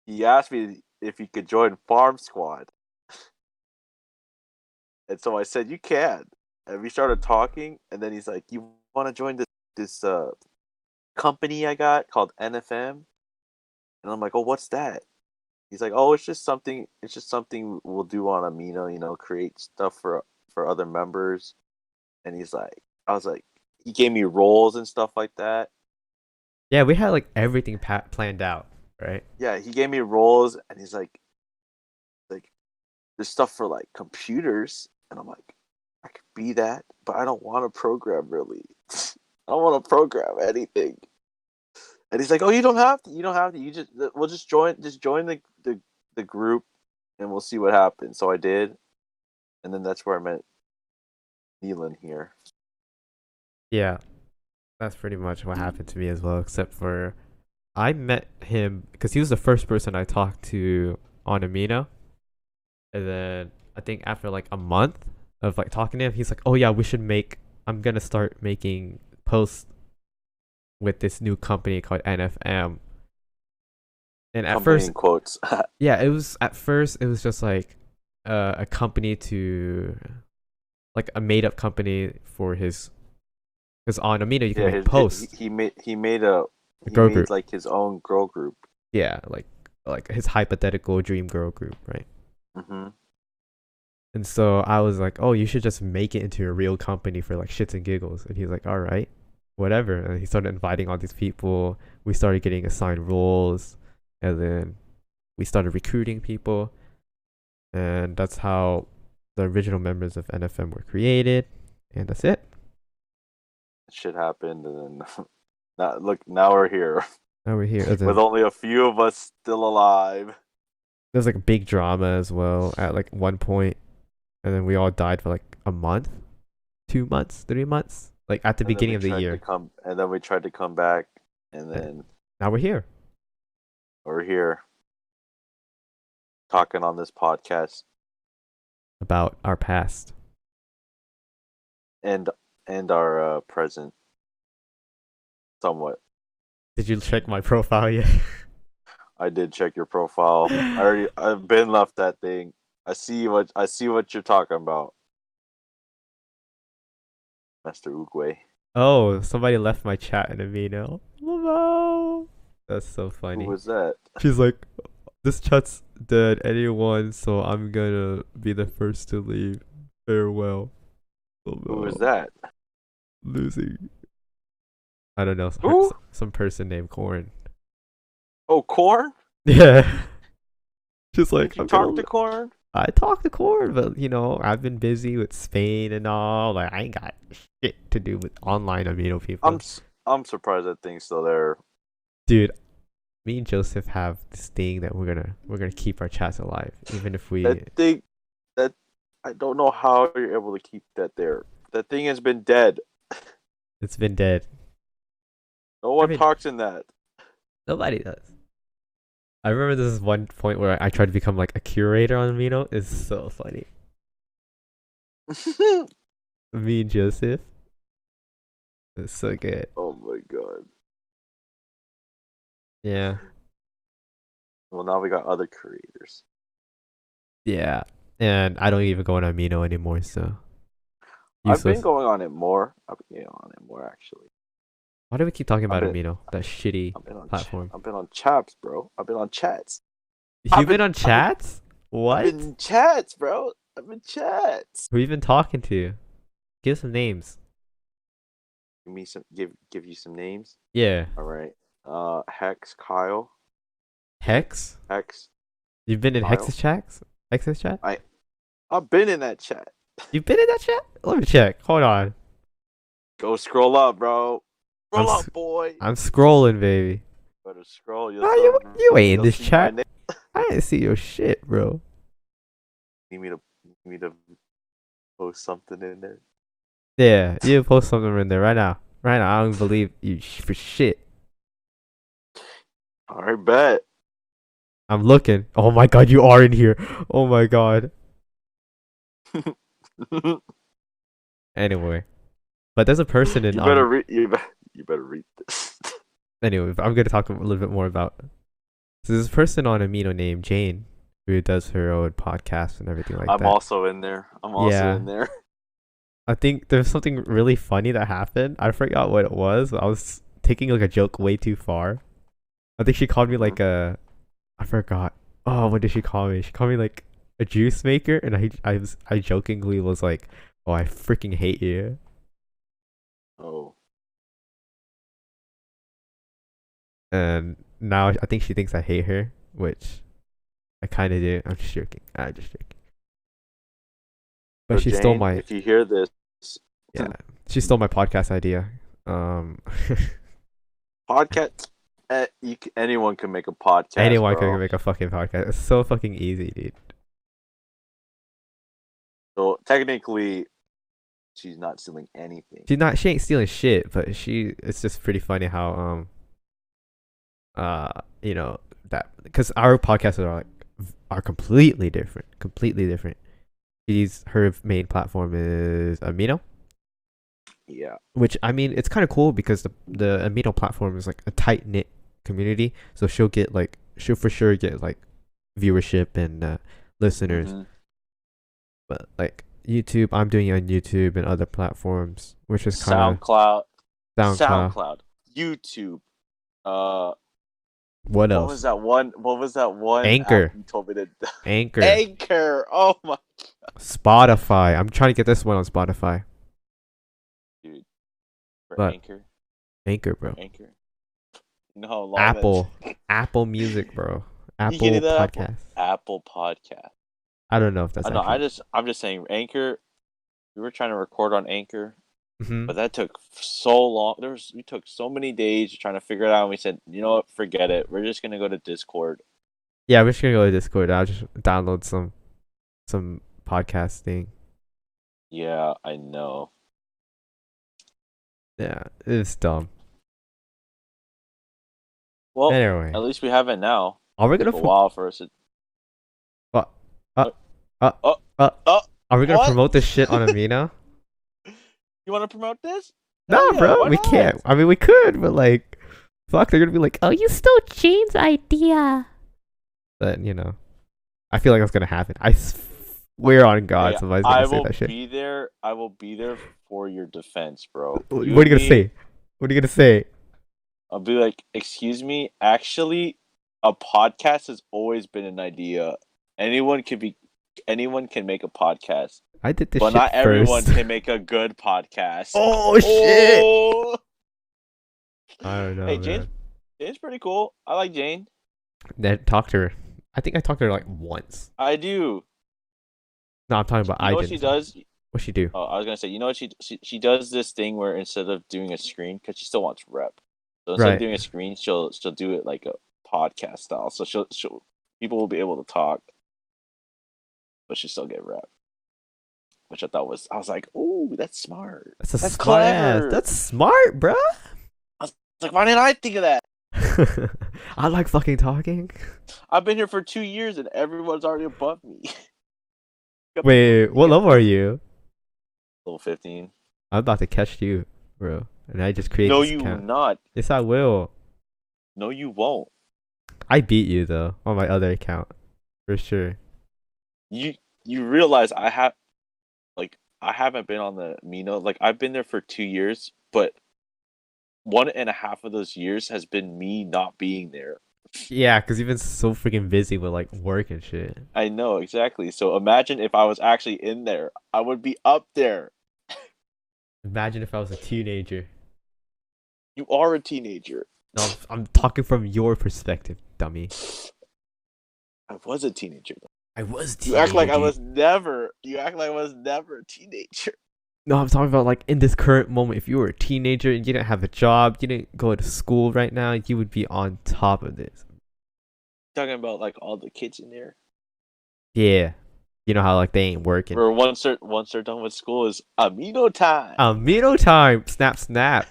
He asked me if he could join Farm Squad, and so I said you can. And we started talking, and then he's like, "You want to join this company I got called NFM?" And I'm like, "Oh, what's that?" He's like, "Oh, it's just something. It's just something we'll do on Amino. Create stuff for other members." And he's like, I was like, he gave me roles and stuff like that. Yeah, we had like everything planned out, right? Yeah, he gave me roles, and he's like, there's stuff for like computers, and I'm like, I could be that, but I don't want to program really. I don't want to program anything. And he's like, "Oh, you don't have to. You don't have to. You just we'll just join the group, and we'll see what happens." So I did, and then that's where I met Neelan here. Yeah, that's pretty much what happened to me as well, except for I met him because he was the first person I talked to on Amino. And then I think after like a month of like talking to him, he's like, "Oh yeah, I'm gonna start making posts with this new company called NFM." And at Company first, in quotes. yeah, it was just like a company to like a made up company for his because on Amino you can Yeah, make posts, he girl made group. like his own girl group. Yeah, like his hypothetical dream girl group, right? Mm-hmm. And so I was like, "Oh, you should just make it into a real company for like shits and giggles." And he's like, "All right, whatever." And he started inviting all these people. We started getting assigned roles, and then we started recruiting people, and that's how the original members of NFM were created. And that's it. Shit happened, and then now we're here Now we're here. And with then only a few of us still alive. there's like a big drama as well at like one point, and then we all died for like a month, 2 months, 3 months, like at the And then beginning we of the tried to year. come, and then we tried to come back, and And then now we're here we're here talking on this podcast, about our past. and our present somewhat. Did you check my profile yet? I did check your profile. I've been left that thing. I see what you're talking about, Master Uguay. Oh, somebody left my chat in a email. No. That's so Who funny. was that? She's like, "This chat's dead anyway, so I'm gonna be the first to leave. Farewell." Oh Who was no. that? Losing. I don't know. Who? Some person named Corn. Oh, Corn? Yeah. She's Did like, you talk to Corn? I talked to Corn, but I've been busy with Spain and all. Like, I ain't got shit to do with online amino people. I'm surprised that thing's still there. Dude, me and Joseph have this thing that we're gonna keep our chats alive, even if we. That thing, that I don't know how you're able to keep that there. That thing has been dead. It's been dead. No I one mean, talks in that. nobody does. I remember this is one point where I tried to become like a curator on Amino. It's so funny. Me and Joseph. It's so good. Oh my god. Yeah. Well, now we got other creators. Yeah. And I don't even go on Amino anymore, so I've been useless. going on it more. I've been going on it more actually. Why do we keep talking I've about been Amino? That shitty I've been on platform. I've been on chaps, bro. I've been on chats. You've been on chats? I've What? been in chats, bro. I've been chats. Who you been talking to? Give some names. Give you some names. Yeah. All right. Hex, Kyle, Hex? Hex, You've been in Kyle. Hex's chats? Hex's chat? I've been in that chat. You've been in that chat? Let me check. Hold on. Go scroll up, bro. I'm Scroll up, boy. I'm scrolling, baby. Better scroll. You ain't in You'll this see chat. my name. I didn't see your shit, bro. Need me to post something in there. Yeah, you post something in there right now. Right now, I don't believe you for shit. All right, bet. I'm looking. Oh my god, you are in here. Oh my god. Anyway, but there's a person in You better read. You better read this. Anyway, I'm gonna talk a little bit more about. So there's a person on Amino named Jane who does her own podcast and everything like I'm that. also in there. I'm also Yeah. in there. I think there's something really funny that happened. I forgot what it was. I was taking like a joke way too far. I think she called me like a. I forgot. Oh, what did she call me? She called me like a juice maker, and I jokingly was like, "Oh, I freaking hate you." Oh. And now I think she thinks I hate her, which I kind of do. I'm just joking. I'm just joking. But So she stole Jane, my if you hear this, yeah. She stole my podcast idea. Um, podcast. Anyone can make a podcast. anyone bro. can make a fucking podcast. It's so fucking easy, dude. So technically, she's not stealing anything. She ain't stealing shit, but it's just pretty funny how you know that because our podcasts are completely different. Her main platform is Amino, Yeah. which I mean it's kind of cool because the Amino platform is like a tight knit community, so she'll for sure get like viewership and listeners. Mm-hmm. But like YouTube, I'm doing it on YouTube and other platforms, which is kind of SoundCloud, YouTube. What else? What was that one? Anchor. App you told me to. Anchor. Anchor. Oh my. Spotify. I'm trying to get this one on Spotify. Dude. For But Anchor. Anchor, bro. Anchor. You know how long Apple. that's... Apple Music, bro. Apple You getting that Podcast. Apple Podcast. I don't know if that's. No, I'm just saying Anchor. We were trying to record on Anchor, but that took so long. We took so many days trying to figure it out, and we said, you know what, forget it. We're just gonna go to Discord. Yeah, we're just gonna go to Discord. I'll just download some podcasting. Yeah, I know. Yeah, it's dumb. Well, anyway, at least we have it now. Are we gonna a while for us? Are we gonna what? promote this shit on Amino? You want to promote this? No, yeah, bro, we not? can't. I mean, we could, but like, fuck, they're gonna be like, Oh, you stole Jane's idea. but you know, I feel like that's gonna happen. I swear on God, somebody's gonna say that shit. I will be there for your defense, bro. What are you gonna say? What are you gonna say? I'll be like, excuse me, actually, a podcast has always been an idea. Anyone can make a podcast. I did this but shit not first. everyone can make a good podcast. Oh shit! Oh! I don't know. Hey, man. Jane's pretty cool. I like Jane. Then talk to her. I think I talked to her like once. I do. No, I'm talking about You know what she does? What'd she do? Oh, I was gonna say, you know what she does this thing where instead of doing a screen, because she still wants rep, so instead of doing a screen, she'll do it like a podcast style. So she'll people will be able to talk, but she still get rep. Which I was like, ooh, that's smart. That's clever. That's smart, bro. I was like, why didn't I think of that? I like fucking talking. I've been here for 2 years and everyone's already above me. Wait, what level are you? Level 15. I'm about to catch you, bro. And I just created No, this you account. not. Yes, I will. No, you won't. I beat you though on my other account, for sure. You realize I haven't been on the Mino. Like, I've been there for 2 years, but 1.5 of those years has been me not being there. Yeah, because you've been so freaking busy with like work and shit. I know, exactly. So imagine if I was actually in there. I would be up there. Imagine if I was a teenager. You are a teenager. No, I'm talking from your perspective, dummy. I was a teenager. I was a teenager. You act like I was never a teenager. No, I'm talking about like in this current moment. If you were a teenager and you didn't have a job, you didn't go to school right now, you would be on top of this. Talking about like all the kids in there. Yeah, you know how like they ain't working. Or once they're done with school is amino time. Amino time. Snap, snap.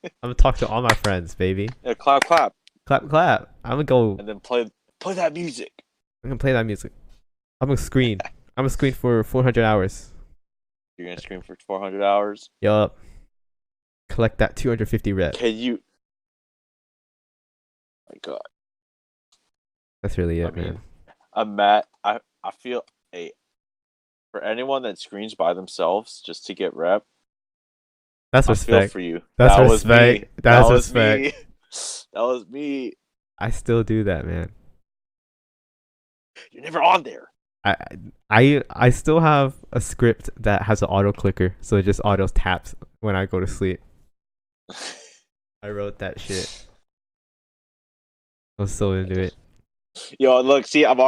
I'm gonna talk to all my friends, baby. Yeah, clap, clap. Clap, clap. I'm gonna go. and then play that music. I'm gonna play that music. I'm gonna screen. I'm gonna screen for 400 hours. You're gonna scream for 400 hours. Yup. Collect that 250 rep. Can you? My God. That's really I it, mean, man. I'm mad. I feel for anyone that screams by themselves just to get rep. That's I feel respect. for you. That's That was respect. me. That's That was respect. me. That was me. I still do that, man. You're never on there. I I still have a script that has an auto clicker, so it just auto taps when I go to sleep. I wrote that shit. I was so into it. Yo, look, see, I'm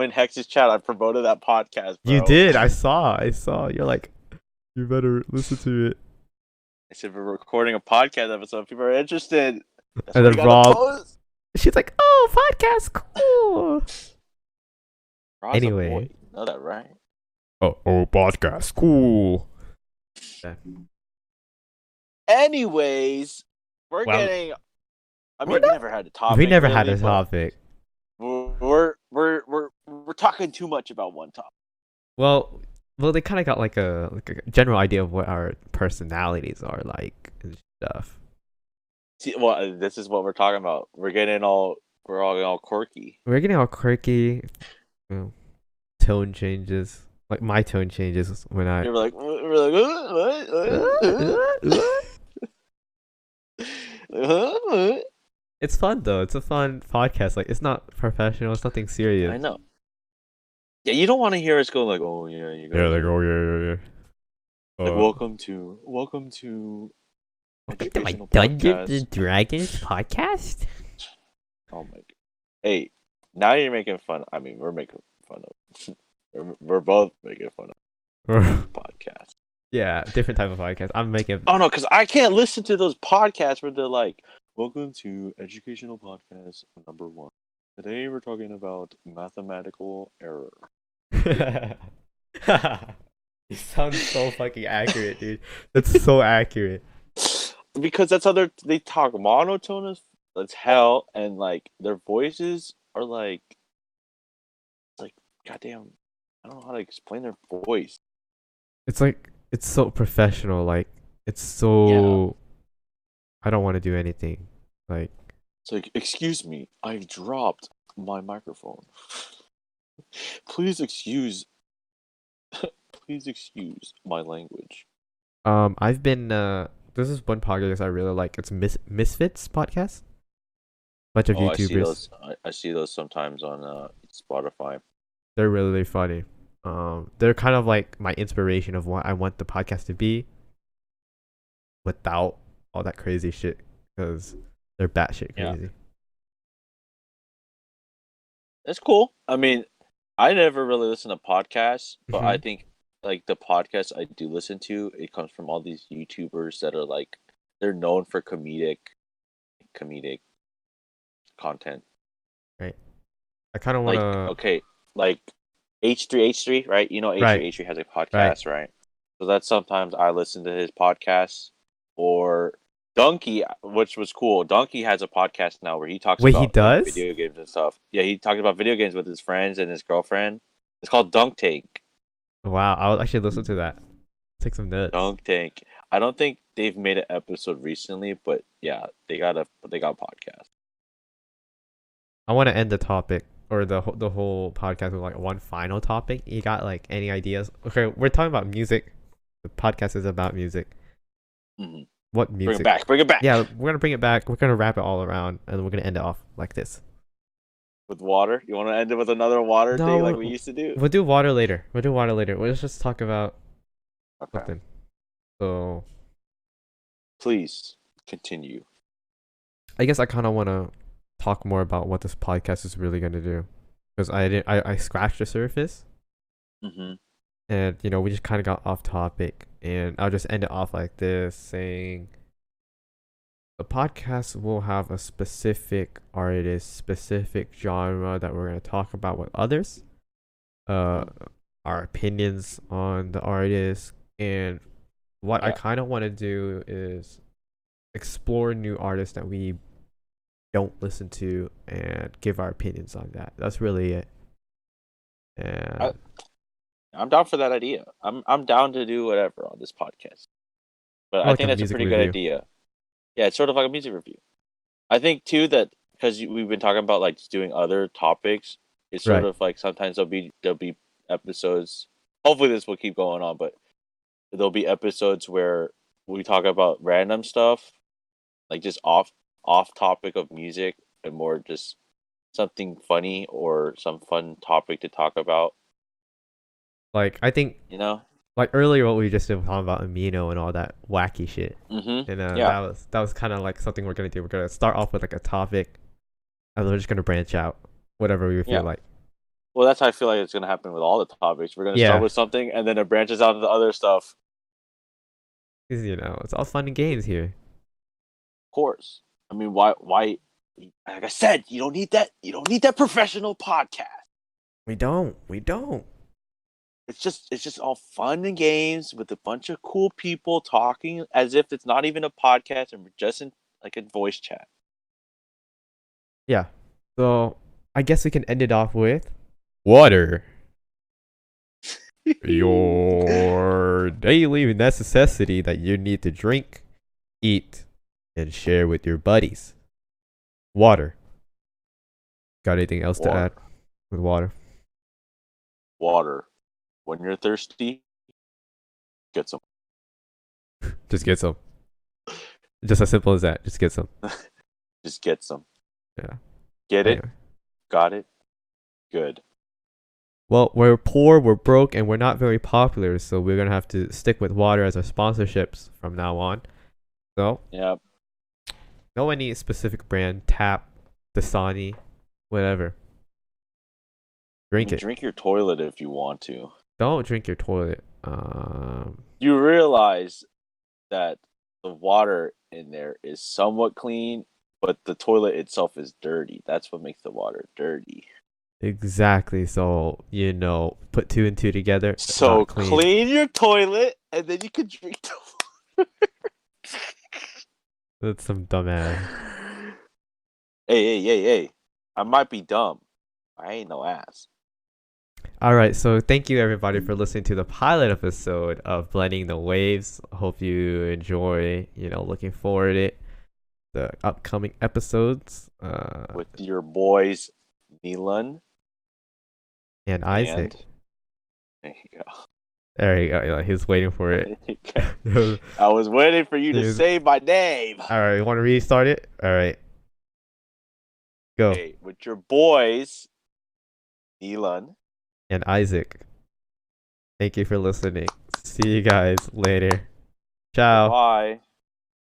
in Hex's chat. I promoted that podcast, bro. You did. I saw. You're like, you better listen to it. I said we're recording a podcast episode. If people are interested. That's And what then we gotta Rob, post. she's like, oh, podcast, cool. Rob's Anyway. a boy. You know that, right? Oh, podcast, cool. Anyways, we're Well, getting. I we're mean, we not- never had a topic. We never had really, a but topic. We're talking too much about one topic. Well, they kind of got like a general idea of what our personalities are like and stuff. See, well, this is what we're talking about. We're all getting all quirky. We're getting all quirky. You know, tone changes. Like my tone changes when I. We're like, what? It's fun though. It's a fun podcast. Like it's not professional. It's nothing serious. I know. Yeah, you don't want to hear us go like, oh yeah, you guys. Yeah, like oh yeah. Like, welcome to Welcome to my educational Dungeons podcast. and Dragons podcast. Oh my god. Hey, now you're making fun. I mean, we're making fun of. we're both making fun of podcast. Yeah, different type of podcast. I'm making. Oh no, because I can't listen to those podcasts where they're like, "Welcome to Educational Podcast number 1. Today we're talking about mathematical error." You sound so fucking accurate, dude. That's so accurate. Because that's how they talk monotone as hell, and like their voices are like goddamn. I don't know how to explain their voice. It's like it's so professional. Like it's so. I don't want to do anything. Like it's like, excuse me, I've dropped my microphone. Please excuse my language. I've been this is one podcast I really like. It's Misfits podcast. Bunch of YouTubers. I see those sometimes on Spotify. They're really funny. They're kind of like my inspiration of what I want the podcast to be without all that crazy shit, because they're batshit crazy. Yeah. That's cool. I mean, I never really listen to podcasts, but I think like the podcasts I do listen to, it comes from all these YouTubers that are like, they're known for comedic content. Right. I kind of want to like H3H3, right? You know, H3H3 has a podcast, right? So that's sometimes I listen to his podcast. Or Donkey, which was cool. Donkey has a podcast now where he talks about he does? video games and stuff. Yeah, he talks about video games with his friends and his girlfriend. It's called Dunk Tank. Wow, I'll actually listen to that. Take some notes. Dunk Tank. I don't think they've made an episode recently, but yeah, they got a podcast. I want to end the topic or the whole podcast with like one final topic. You got like any ideas? Okay, we're talking about music. The podcast is about music. Mm-hmm. What music? Bring it back. Yeah, we're gonna bring it back. We're gonna wrap it all around, and we're gonna end it off like this. With water? You want to end it with another water thing like we used to do? We'll do water later. Let's just talk about something. So, please continue. I guess I kind of want to talk more about what this podcast is really gonna do, because I scratched the surface. Mm-hmm. And, we just kind of got off topic. And I'll just end it off like this, saying the podcast will have a specific artist, specific genre that we're going to talk about with others. Our opinions on the artist. And what I kind of want to do is explore new artists that we don't listen to and give our opinions on that. That's really it. And I'm down for that idea. I'm down to do whatever on this podcast. But I like a think that's a music pretty good review. idea. Yeah, it's sort of like a music review. I think too that because we've been talking about like just doing other topics, it's sort Right. of like sometimes there'll be episodes. Hopefully, this will keep going on, but there'll be episodes where we talk about random stuff, like just off topic of music, and more just something funny or some fun topic to talk about. Like I think You know? like earlier what we just did was talking about amino and all that wacky shit. Mm-hmm. And Yeah. that was kind of like something we're gonna do. We're gonna start off with like a topic, and then we're just gonna branch out, whatever we feel Yeah. like. Well, that's how I feel like it's gonna happen with all the topics. We're gonna Yeah, start with something, and then it branches out into other stuff. 'cause, it's all fun and games here. Of course. I mean, why? Like I said, you don't need that. You don't need that professional podcast. We don't. It's just all fun and games with a bunch of cool people talking as if it's not even a podcast and we're just in like a voice chat. Yeah. So I guess we can end it off with water. Your daily necessity that you need to drink, eat, and share with your buddies. Water. Got anything else to Water. add with water? Water. When you're thirsty, get some. Just get some. Just as simple as that. Just get some. Just get some. Yeah. Get it? Anyway. Got it? Good. Well, we're poor, we're broke, and we're not very popular, so we're gonna have to stick with water as our sponsorships from now on. So, Yeah. no any specific brand, Tap, Dasani, whatever. Drink it. Drink your toilet if you want to. Don't drink your toilet. You realize that the water in there is somewhat clean, but the toilet itself is dirty. That's what makes the water dirty. Exactly. So, put two and two together. So Not clean your toilet, and then you can drink the water. That's some dumbass. Hey. I might be dumb. I ain't no ass. All right, so thank you everybody for listening to the pilot episode of Blending the Waves. Hope you enjoy, looking forward to the upcoming episodes. With your boys, Neelan And Isaac. There you go. There you go. Yeah, he was waiting for it. I was waiting for you to Dude. say my name. All right, you want to restart it? All right. Go. Hey, with your boys, Neelan. And Isaac. Thank you for listening. See you guys later. Ciao. Bye.